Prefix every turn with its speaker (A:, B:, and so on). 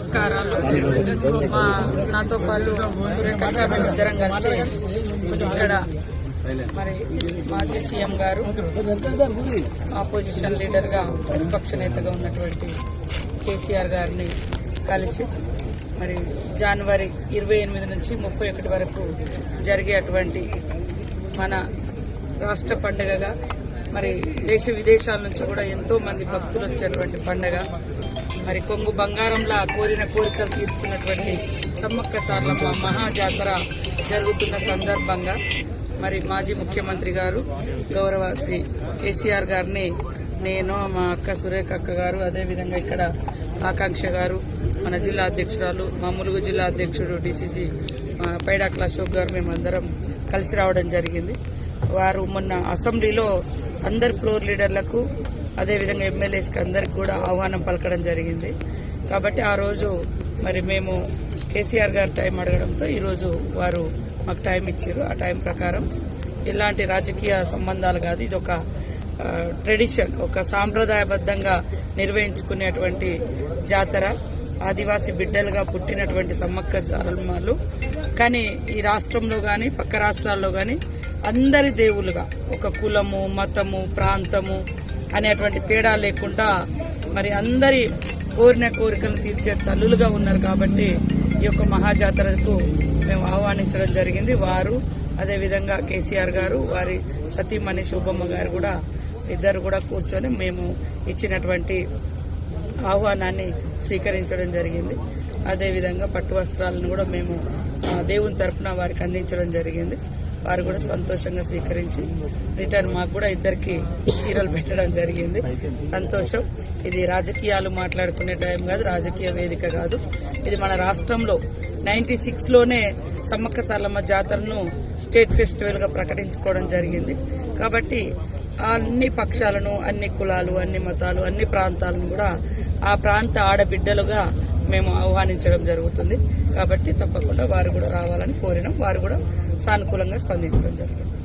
A: నమస్కారాలు. నాతో పాటు సురేఖ ఇద్దరం కలిసి ఇక్కడ మరి మాజీ సీఎం గారు ఆపోజిషన్ లీడర్ గా ప్రతిపక్ష నేతగా ఉన్నటువంటి కేసీఆర్ గారిని కలిసి మరి జనవరి 28 నుంచి 31 వరకు జరిగేటువంటి మన రాష్ట్ర పండుగగా మరి దేశ విదేశాల నుంచి కూడా ఎంతో మంది భక్తులు వచ్చేటువంటి పండుగ, మరి కొంగు బంగారంలా కోరిన కోరికలు తీరుస్తున్నటువంటి సమ్మక్క సారలమ్మ మహాజాతర జరుగుతున్న సందర్భంగా మరి మాజీ ముఖ్యమంత్రి గారు గౌరవ శ్రీ కేసీఆర్ గారిని నేను, మా అక్క సురేఖ అక్క గారు, అదేవిధంగా ఇక్కడ ఆకాంక్ష గారు, మన జిల్లా అధ్యక్షురాలు, మా ములుగు జిల్లా అధ్యక్షుడు డిసిసి పైడాకుల అశోక్ గారు మేమందరం కలిసి రావడం జరిగింది. వారు మొన్న అసెంబ్లీలో అందరి ఫ్లోర్ లీడర్లకు అదేవిధంగా ఎమ్మెల్యేస్కి అందరికి కూడా ఆహ్వానం పలకడం జరిగింది. కాబట్టి ఆ రోజు మరి మేము కేసీఆర్ గారు టైం అడగడంతో ఈరోజు వారు మాకు టైం ఇచ్చారు. ఆ టైం ప్రకారం ఇలాంటి రాజకీయ సంబంధాలు కాదు, ఇది ఒక ట్రెడిషన్, ఒక సాంప్రదాయబద్ధంగా నిర్వహించుకునేటువంటి జాతర. ఆదివాసీ బిడ్డలుగా పుట్టినటువంటి సమ్మక్క సారలమ్మలు కానీ ఈ రాష్ట్రంలో కానీ పక్క రాష్ట్రాల్లో కానీ అందరి దేవులుగా ఒక కులము, మతము, ప్రాంతము అనేటువంటి తేడా లేకుండా మరి అందరి కోరిన కోరికలు తీర్చే తల్లులుగా ఉన్నారు. కాబట్టి ఈ యొక్క మహాజాతరకు మేము ఆహ్వానించడం జరిగింది. వారు అదేవిధంగా కేసీఆర్ గారు, వారి సతీమణి శోభమ్మ గారు కూడా ఇద్దరు కూడా కూర్చొని మేము ఇచ్చినటువంటి ఆహ్వానాన్ని స్వీకరించడం జరిగింది. అదేవిధంగా పట్టు వస్త్రాలను కూడా మేము దేవుని తరఫున వారికి అందించడం జరిగింది. వారు కూడా సంతోషంగా స్వీకరించి రిటర్న్ మాకు కూడా ఇద్దరికి చీరలు పెట్టడం జరిగింది. సంతోషం. ఇది రాజకీయాలు మాట్లాడుకునే టైం కాదు, రాజకీయ వేదిక కాదు. ఇది మన రాష్ట్రంలో 96లోనే సమ్మక్క సారలమ్మ జాతరను స్టేట్ ఫెస్టివల్ గా ప్రకటించుకోవడం జరిగింది. కాబట్టి అన్ని పక్షాలను, అన్ని కులాలు, అన్ని మతాలు, అన్ని ప్రాంతాలను కూడా ఆ ప్రాంత ఆడబిడ్డలుగా మేము ఆహ్వానించడం జరుగుతుంది. కాబట్టి తప్పకుండా వారు కూడా రావాలని కోరినాం. వారు కూడా సానుకూలంగా స్పందించడం జరిగింది.